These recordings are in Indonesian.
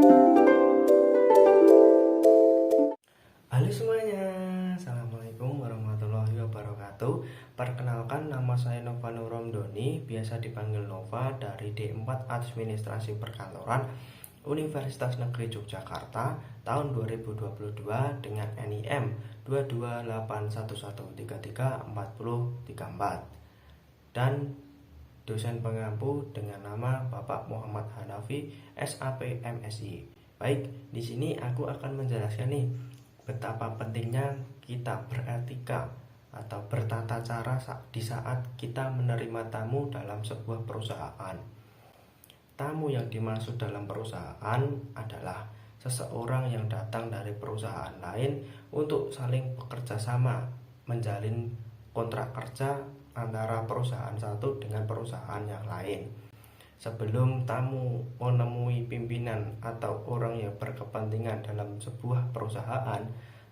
Halo semuanya, Assalamualaikum warahmatullahi wabarakatuh. Perkenalkan, nama saya Nova Nuromdoni, biasa dipanggil Nova, dari D4 Administrasi Perkantoran Universitas Negeri Yogyakarta tahun 2022 dengan NIM 22811334034 dan dosen pengampu dengan nama Bapak Muhammad Hanafi, SAP MSI. Baik, di sini aku akan menjelaskan nih betapa pentingnya kita beretika atau bertata cara di saat kita menerima tamu dalam sebuah perusahaan. Tamu yang dimaksud dalam perusahaan adalah seseorang yang datang dari perusahaan lain untuk saling bekerja sama, menjalin kontrak kerja antara perusahaan satu dengan perusahaan yang lain. Sebelum tamu menemui pimpinan atau orang yang berkepentingan dalam sebuah perusahaan,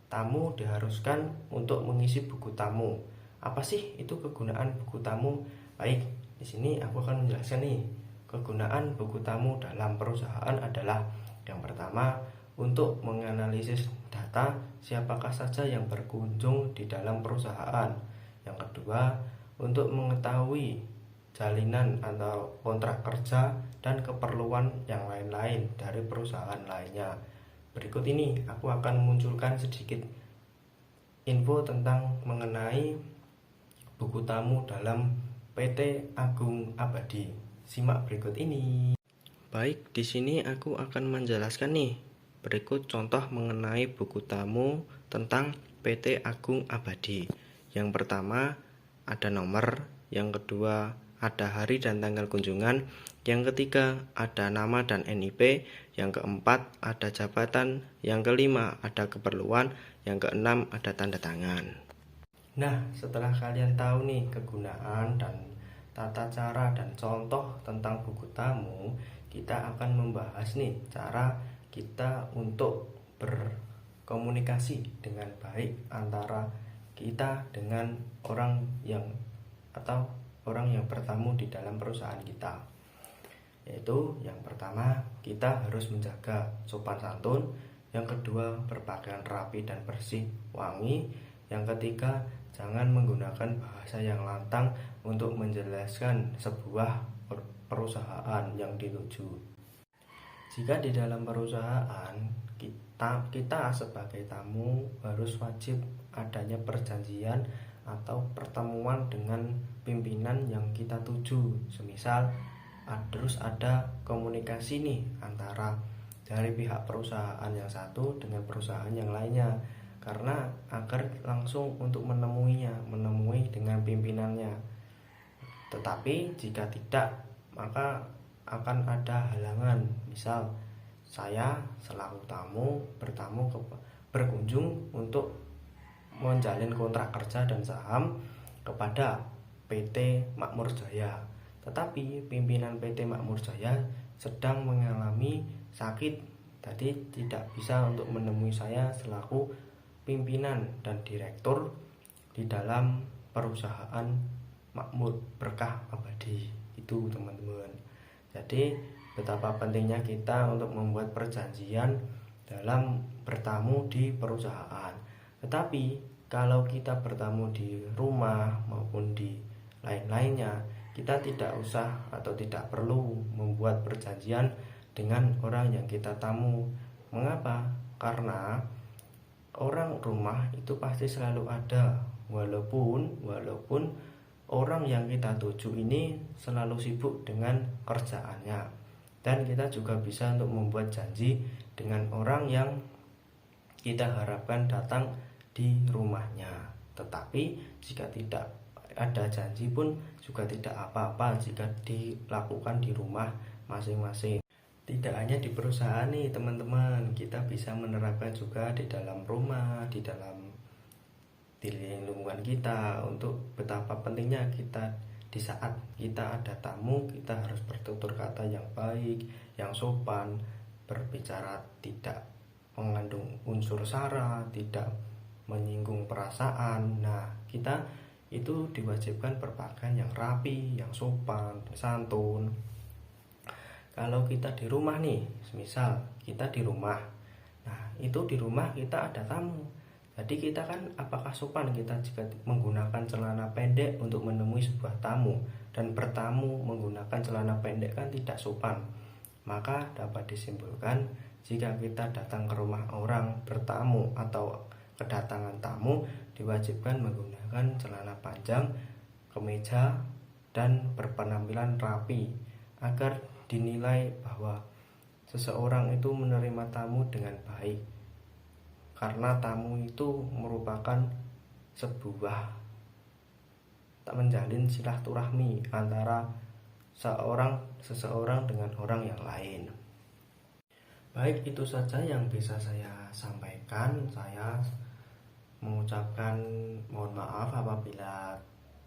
tamu diharuskan untuk mengisi buku tamu. Apa sih itu kegunaan buku tamu? Baik, di sini aku akan menjelaskan nih. Kegunaan buku tamu dalam perusahaan adalah yang pertama, untuk menganalisis data siapakah saja yang berkunjung di dalam perusahaan. Yang kedua, untuk mengetahui jalinan atau kontrak kerja dan keperluan yang lain-lain dari perusahaan lainnya. Berikut ini aku akan munculkan sedikit info tentang mengenai buku tamu dalam PT Agung Abadi. Simak berikut ini. Baik, di sini aku akan menjelaskan nih. Berikut contoh mengenai buku tamu tentang PT Agung Abadi. Yang pertama ada nomor, yang kedua ada hari dan tanggal kunjungan, yang ketiga ada nama dan NIP, yang keempat ada jabatan, yang kelima ada keperluan, yang keenam ada tanda tangan. Nah, setelah kalian tahu nih kegunaan dan tata cara dan contoh tentang buku tamu, kita akan membahas nih cara kita untuk berkomunikasi dengan baik antara kita dengan orang yang atau orang yang bertamu di dalam perusahaan kita. Yaitu yang pertama, kita harus menjaga sopan santun. Yang kedua, berpakaian rapi dan bersih, wangi. Yang ketiga, jangan menggunakan bahasa yang lantang untuk menjelaskan sebuah perusahaan yang dituju. Jika di dalam perusahaan kita sebagai tamu harus wajib adanya perjanjian atau pertemuan dengan pimpinan yang kita tuju. Semisal terus ada komunikasi nih antara dari pihak perusahaan yang satu dengan perusahaan yang lainnya, karena agar langsung untuk menemui dengan pimpinannya. Tetapi jika tidak, maka akan ada halangan. Misal saya selaku tamu berkunjung untuk menjalin kontrak kerja dan saham kepada PT Makmur Jaya, tetapi pimpinan PT Makmur Jaya sedang mengalami sakit, jadi tidak bisa untuk menemui saya selaku pimpinan dan direktur di dalam perusahaan Makmur Berkah Abadi. Itu teman-teman. Jadi betapa pentingnya kita untuk membuat perjanjian dalam bertamu di perusahaan. Tetapi kalau kita bertamu di rumah maupun di lain-lainnya, kita tidak usah atau tidak perlu membuat perjanjian dengan orang yang kita tamu. Mengapa? Karena orang rumah itu pasti selalu ada, walaupun orang yang kita tuju ini selalu sibuk dengan kerjaannya. Dan kita juga bisa untuk membuat janji dengan orang yang kita harapkan datang di rumahnya. Tetapi jika tidak ada janji pun juga tidak apa-apa jika dilakukan di rumah masing-masing. Tidak hanya di perusahaan nih teman-teman, kita bisa menerapkan juga di dalam rumah, di lingkungan kita, untuk betapa pentingnya kita di saat kita ada tamu, kita harus bertutur kata yang baik, yang sopan, berbicara tidak mengandung unsur sara, tidak menyinggung perasaan. Nah, kita itu diwajibkan berpakaian yang rapi, yang sopan, santun. Kalau kita di rumah nih, misal kita di rumah, nah itu di rumah kita ada tamu. Jadi kita kan apakah sopan kita jika menggunakan celana pendek untuk menemui sebuah tamu, dan bertamu menggunakan celana pendek kan tidak sopan. Maka dapat disimpulkan jika kita datang ke rumah orang bertamu atau kedatangan tamu, diwajibkan menggunakan celana panjang, kemeja, dan berpenampilan rapi agar dinilai bahwa seseorang itu menerima tamu dengan baik, karena tamu itu merupakan sebuah tak menjalin silaturahmi antara seseorang dengan orang yang lain. Baik, itu saja yang bisa saya sampaikan. Saya mengucapkan mohon maaf apabila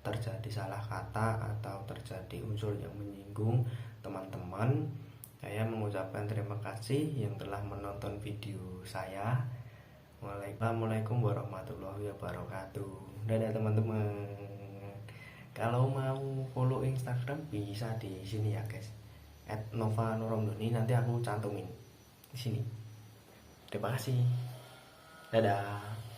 terjadi salah kata atau terjadi unsur yang menyinggung teman-teman. Saya mengucapkan terima kasih yang telah menonton video saya. Assalamualaikum warahmatullahi wabarakatuh. Dadah teman-teman. Kalau mau follow Instagram bisa di sini ya guys, @novanuromdoni, nanti aku cantumin di sini. Terima kasih. Dadah.